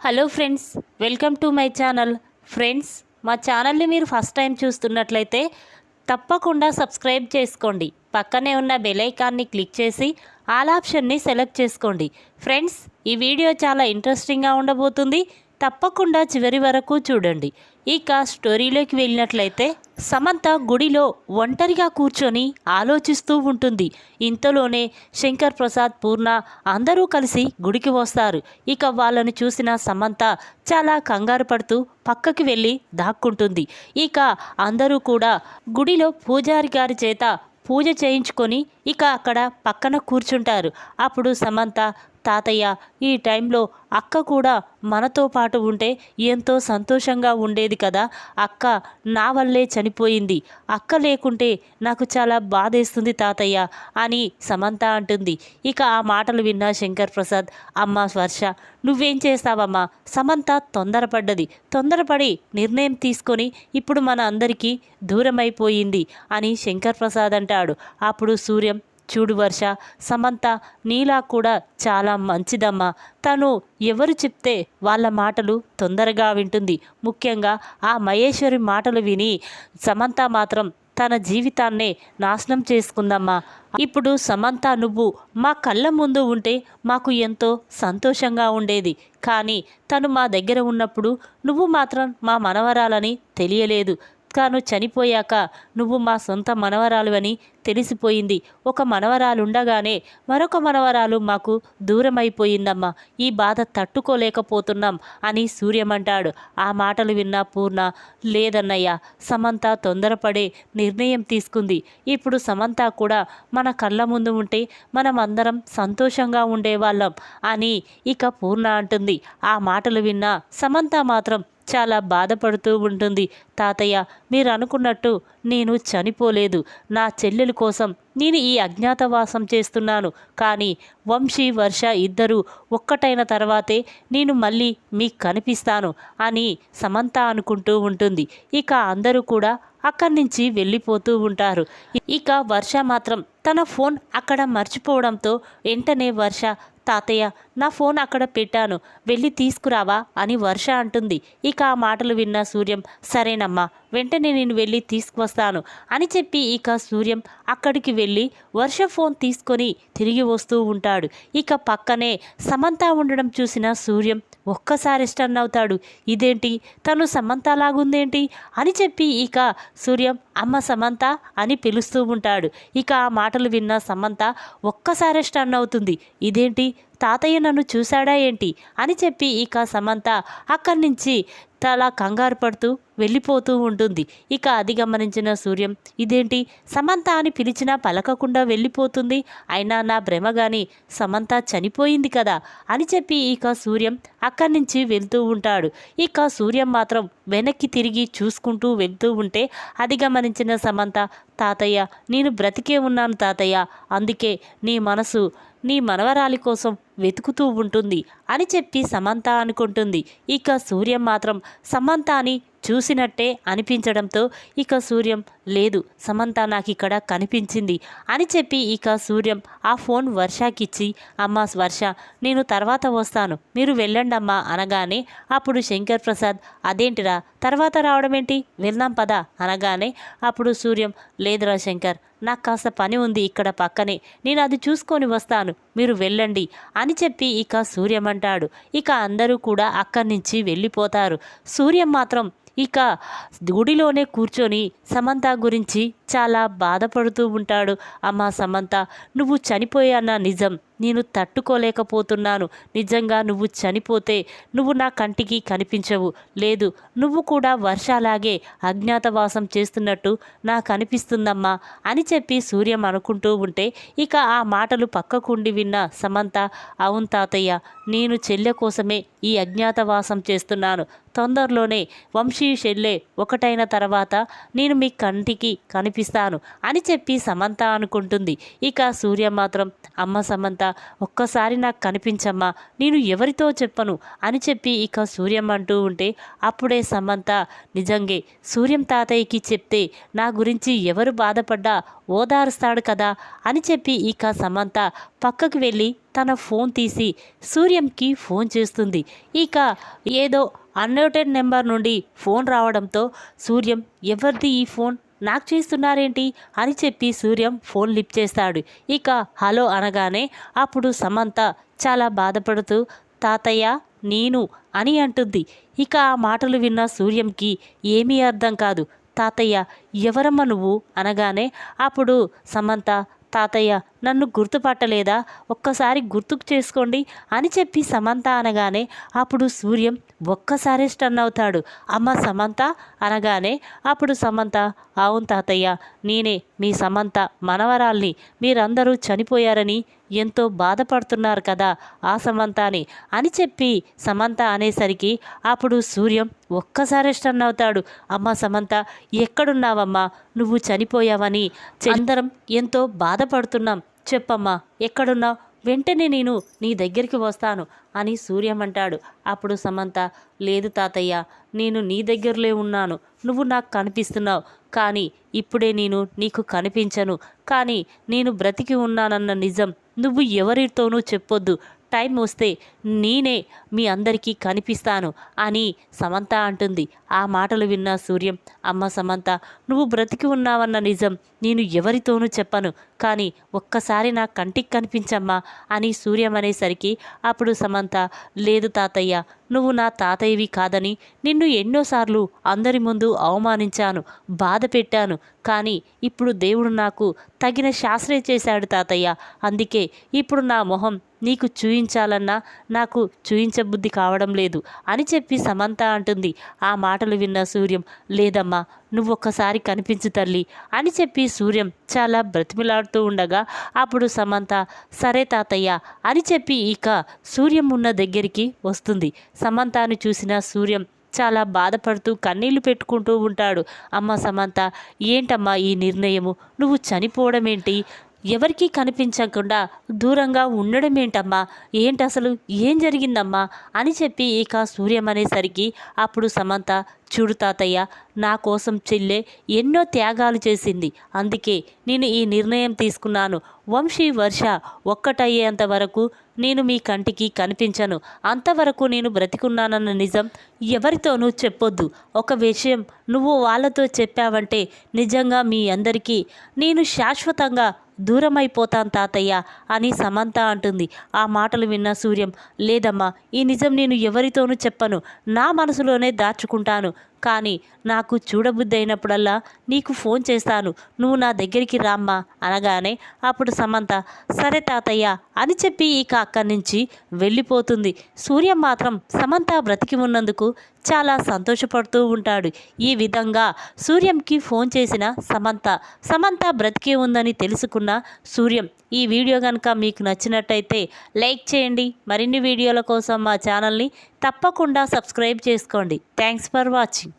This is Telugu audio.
Hello friends, welcome to my channel. Friends, మా ఛానల్ని మీరు ఫస్ట్ టైం చూస్తున్నట్లయితే తప్పకుండా సబ్స్క్రైబ్ చేసుకోండి. పక్కనే ఉన్న బెల్ ఐకాన్ని క్లిక్ చేసి ఆల్ ఆప్షన్ని సెలెక్ట్ చేసుకోండి. ఫ్రెండ్స్, ఈ వీడియో చాలా ఇంట్రెస్టింగ్గా ఉండబోతుంది. తప్పకుండా చివరి వరకు చూడండి. ఇక స్టోరీలోకి వెళ్ళినట్లయితే సమంత గుడిలో ఒంటరిగా కూర్చొని ఆలోచిస్తూ ఉంటుంది. ఇంతలోనే శంకర్ ప్రసాద్, పూర్ణ అందరూ కలిసి గుడికి వస్తారు. ఇక వాళ్ళని చూసిన సమంత చాలా కంగారు పడుతూ పక్కకి వెళ్ళి దాక్కుంటుంది. ఇక అందరూ కూడా గుడిలో పూజారి గారి చేత పూజ చేయించుకొని ఇక అక్కడ పక్కన కూర్చుంటారు. అప్పుడు సమంత, తాతయ్య, ఈ టైంలో అక్క కూడా మనతో పాటు ఉంటే ఎంతో సంతోషంగా ఉండేది కదా. అక్క నా వల్లే చనిపోయింది. అక్క లేకుంటే నాకు చాలా బాధేస్తుంది తాతయ్య అని సమంత అంటుంది. ఇక ఆ మాటలు విన్న శంకర్ ప్రసాద్, అమ్మ వర్ష, నువ్వేం చేస్తావమ్మా? సమంత తొందరపడి నిర్ణయం తీసుకొని ఇప్పుడు మన అందరికీ దూరమైపోయింది అని శంకర్ ప్రసాద్ అంటాడు. అప్పుడు సూర్యం, చూడు వర్ష, సమంత నీలా కూడా చాలా మంచిదమ్మా. తను ఎవరు చెప్తే వాళ్ళ మాటలు తొందరగా వింటుంది. ముఖ్యంగా ఆ మహేశ్వరి మాటలు విని సమంత మాత్రం తన జీవితాన్నే నాశనం చేసుకుందమ్మా. ఇప్పుడు సమంత, నువ్వు మా కళ్ళ ముందు ఉంటే మాకు ఎంతో సంతోషంగా ఉండేది. కానీ తను మా దగ్గర ఉన్నప్పుడు నువ్వు మాత్రం మా మనవరాలని తెలియలేదు. తాను చనిపోయాక నువ్వు మా సొంత మనవరాలు అని తెలిసిపోయింది. ఒక మనవరాలుండగానే మరొక మనవరాలు మాకు దూరమైపోయిందమ్మా. ఈ బాధ తట్టుకోలేకపోతున్నాం అని సూర్యమంటాడు. ఆ మాటలు విన్న పూర్ణ, లేదన్నయ్య, సమంత తొందరపడే నిర్ణయం తీసుకుంది. ఇప్పుడు సమంత కూడా మన కళ్ళ ముందు ఉంటే మనం అందరం సంతోషంగా ఉండేవాళ్ళం అని ఇక పూర్ణ అంటుంది. ఆ మాటలు విన్న సమంత మాత్రం చాలా బాధపడుతూ ఉంటుంది. తాతయ్య, మీరు అనుకున్నట్టు నేను చనిపోలేదు. నా చెల్లెల కోసం నేను ఈ అజ్ఞాతవాసం చేస్తున్నాను. కానీ వంశీ, వర్ష ఇద్దరూ ఒక్కటైన తర్వాతే నేను మళ్ళీ మీకు కనిపిస్తాను అని సమంత అనుకుంటూ ఉంటుంది. ఇక అందరూ కూడా అక్కడి నుంచి వెళ్ళిపోతూ ఉంటారు. ఇక వర్ష మాత్రం తన ఫోన్ అక్కడ మర్చిపోవడంతో వెంటనే వర్ష, తాతయ్య, నా ఫోన్ అక్కడ పెట్టాను, వెళ్ళి తీసుకురావా అని వర్ష అంటుంది. ఇక ఆ మాటలు విన్న సూర్యం, సరేనమ్మా, వెంటనే నేను వెళ్ళి తీసుకువస్తాను అని చెప్పి ఇక సూర్యం అక్కడికి వెళ్ళి వర్ష ఫోన్ తీసుకొని తిరిగి వస్తూ ఉంటాడు. ఇక పక్కనే సమంత ఉండడం చూసిన సూర్యం ఒక్కసారి స్టన్ అవుతాడు. ఇదేంటి, తను సమంతలాగుందేంటి అని చెప్పి ఇక సూర్యం, అమ్మ సమంత అని పిలుస్తూ ఉంటాడు. ఇక ఆ మాటలు విన్న సమంత ఒక్కసారి స్టన్ అవుతుంది. ఇదేంటి, తాతయ్య నన్ను చూశాడా ఏంటి అని చెప్పి ఇక సమంత అక్కడి నుంచి చాలా కంగారు పడుతూ వెళ్ళిపోతూ ఉంటుంది. ఇక అది గమనించిన సూర్యం, ఇదేంటి, సమంత అని పిలిచినా పలకకుండా వెళ్ళిపోతుంది, అయినా నా భ్రమ గాని సమంత చనిపోయింది కదా అని చెప్పి ఇక సూర్యం అక్కడి నుంచి వెళ్తూ ఉంటాడు. ఇక సూర్యం మాత్రం వెనక్కి తిరిగి చూసుకుంటూ వెళ్తూ ఉంటే అది గమనించిన సమంత, తాతయ్య, నేను బ్రతికే ఉన్నాను తాతయ్య, అందుకే నీ మనసు నీ మనవరాలి కోసం వెతుకుతూ ఉంటుంది అని చెప్పి సమంత అనుకుంటుంది. ఇక సూర్యం మాత్రం సమంత అని చూసినట్టే అనిపించడంతో ఇక సూర్యం, లేదు, సమంత నాకు ఇక్కడ కనిపించింది అని చెప్పి ఇక సూర్యం ఆ ఫోన్ వర్షకిచ్చి, అమ్మ వర్ష, నేను తర్వాత వస్తాను, మీరు వెళ్ళండి అమ్మా అనగానే అప్పుడు శంకర్ ప్రసాద్, అదేంటిరా తర్వాత రావడం ఏంటి, వెళ్దాం పదా అనగానే అప్పుడు సూర్యం, లేదురా శంకర్, నాకు కాస్త పని ఉంది ఇక్కడ పక్కనే, నేను అది చూసుకొని వస్తాను, మీరు వెళ్ళండి అని చెప్పి ఇక సూర్యం అంటాడు. ఇక అందరూ కూడా అక్కడి నుంచి వెళ్ళిపోతారు. సూర్యం మాత్రం ఇక గుడిలోనే కూర్చొని సమంత గురించి చాలా బాధపడుతూ ఉంటాడు. అమ్మా సమంత, నువ్వు చనిపోయాన్న నిజం నేను తట్టుకోలేకపోతున్నాను. నిజంగా నువ్వు చనిపోతే నువ్వు నా కంటికి కనిపించవు. లేదు, నువ్వు కూడా వర్షాలాగే అజ్ఞాతవాసం చేస్తున్నట్టు నాకు అనిపిస్తుందమ్మా అని చెప్పి సూర్యం అనుకుంటూ ఉంటే ఇక ఆ మాటలు పక్కకుండి విన్న సమంత, అవును తాతయ్య, నేను చెల్లె కోసమే ఈ అజ్ఞాతవాసం చేస్తున్నాను. తొందరలోనే వంశీ చెల్లె ఒకటైన తర్వాత నేను మీ కంటికి కనిపిస్తాను అని చెప్పి సమంత అనుకుంటుంది. ఇక సూర్య మాత్రం, అమ్మ సమంత, ఒక్కసారి నాకు కనిపించమ్మా, నేను ఎవరితో చెప్పను అని చెప్పి ఇక సూర్యం అంటూ ఉంటే అప్పుడే సమంత, నిజంగే సూర్యం తాతయ్యకి చెప్తే నా గురించి ఎవరు బాధపడ్డా ఓదారుస్తాడు కదా అని చెప్పి ఇక సమంత పక్కకు వెళ్ళి తన ఫోన్ తీసి సూర్యంకి ఫోన్ చేస్తుంది. ఇక ఏదో అన్నోటెడ్ నెంబర్ నుండి ఫోన్ రావడంతో సూర్యం ఎవరిది ఈ ఫోన్, నాకు చేస్తున్నారేంటి అని చెప్పి సూర్యం ఫోన్ లిఫ్ట్ చేస్తాడు. ఇక హలో అనగానే అప్పుడు సమంత చాలా బాధపడుతూ తాతయ్య నేను అని అంటుంది. ఇక ఆ మాటలు విన్న సూర్యంకి ఏమీ అర్థం కాదు. తాతయ్య ఎవరమ్మ నువ్వు అనగానే అప్పుడు సమంత తాతయ్య నన్ను గుర్తుపట్టలేదా, ఒక్కసారి గుర్తుకు చేసుకోండి అని చెప్పి సమంత అనగానే అప్పుడు సూర్యం ఒక్కసారి స్టన్ అవుతాడు. అమ్మ సమంత అనగానే అప్పుడు సమంత అవును తాతయ్య నేనే మీ సమంత మనవరాల్ని, మీరందరూ చనిపోయారని ఎంతో బాధపడుతున్నారు కదా ఆ సమంతాని అని చెప్పి సమంత అనేసరికి అప్పుడు సూర్యం ఒక్కసారి స్టన్ అవుతాడు. అమ్మ సమంత ఎక్కడున్నావమ్మా, నువ్వు చనిపోయావని అందరం ఎంతో బాధపడుతున్నాం, చెప్పమ్మా ఎక్కడున్నావు, వెంటనే నేను నీ దగ్గరికి వస్తాను అని సూర్యం అంటాడు. అప్పుడు సమంత లేదు తాతయ్య నేను నీ దగ్గరలో ఉన్నాను, నువ్వు నాకు కనిపిస్తున్నావు, కానీ ఇప్పుడే నేను నీకు కనిపించను, కానీ నేను బ్రతికి ఉన్నానన్న నిజం నువ్వు ఎవరితోనూ చెప్పొద్దు, టైం వస్తే నేనే మీ అందరికీ కనిపిస్తాను అని సమంత అంటుంది. ఆ మాటలు విన్న సూర్యం అమ్మ సమంత నువ్వు బ్రతికి ఉన్నావన్న నిజం నేను ఎవరితోనూ చెప్పను, కానీ ఒక్కసారి నా కంటికి కనిపించమ్మా అని సూర్యం అనేసరికి అప్పుడు సమంత లేదు తాతయ్య నువ్వు నా తాతయ్యవి కాదని నిన్ను ఎన్నోసార్లు అందరి ముందు అవమానించాను, బాధ పెట్టాను, కానీ ఇప్పుడు దేవుడు నాకు తగిన శాస్త్రే చేశాడు తాతయ్య, అందుకే ఇప్పుడు నా మొహం నీకు చూయించాలన్నా నాకు చూయించబుద్ధి కావడం లేదు అని చెప్పి సమంత అంటుంది. ఆ మాటలు విన్న సూర్యం లేదమ్మా నువ్వొక్కసారి కనిపించు తల్లి అని చెప్పి సూర్యం చాలా బ్రతిమిలాడుతూ ఉండగా అప్పుడు సమంత సరే తాతయ్య అని చెప్పి ఇక సూర్యం ఉన్న దగ్గరికి వస్తుంది. సమంతను చూసిన సూర్యం చాలా బాధపడుతూ కన్నీళ్లు పెట్టుకుంటూ ఉంటాడు. అమ్మ సమంత ఏంటమ్మా ఈ నిర్ణయము, నువ్వు చనిపోవడం ఏంటి, ఎవరికీ కనిపించకుండా దూరంగా ఉండడం ఏంటమ్మా, ఏంటి అసలు ఏం జరిగిందమ్మా అని చెప్పి ఇక సూర్యం అనేసరికి అప్పుడు సమంత చూడు తాతయ్య నా కోసం చెల్లె ఎన్నో త్యాగాలు చేసింది, అందుకే నేను ఈ నిర్ణయం తీసుకున్నాను, వంశీ వర్ష ఒక్కటయ్యేంత వరకు నేను మీ కంటికి కనిపించను, అంతవరకు నేను బ్రతికున్నానన్న నిజం ఎవరితోనూ చెప్పొద్దు, ఒక విషయం నువ్వు వాళ్ళతో చెప్పావంటే నిజంగా మీ అందరికీ నేను శాశ్వతంగా దూరమైపోతాను తాతయ్య అని సమంత అంటుంది. ఆ మాటలు విన్న సూర్యం లేదమ్మా ఈ నిజం నేను ఎవరితోనూ చెప్పను, నా మనసులోనే దాచుకుంటాను, కానీ నాకు చూడబుద్ధి అయినప్పుడల్లా నీకు ఫోన్ చేస్తాను, నువ్వు నా దగ్గరికి రామ్మా అనగానే అప్పుడు సమంత సరే తాతయ్య అని చెప్పి ఇక అక్కడి నుంచి వెళ్ళిపోతుంది. సూర్యం మాత్రం సమంత బ్రతికి ఉన్నందుకు చాలా సంతోషపడుతూ ఉంటాడు. ఈ విధంగా సూర్యంకి ఫోన్ చేసిన సమంత బ్రతికే ఉందని తెలుసుకున్న సూర్యం. ఈ వీడియో కనుక మీకు నచ్చినట్టయితే లైక్ చేయండి. మరిన్ని వీడియోల కోసం మా ఛానల్ని తప్పకుండా సబ్స్క్రైబ్ చేసుకోండి. Thanks for watching.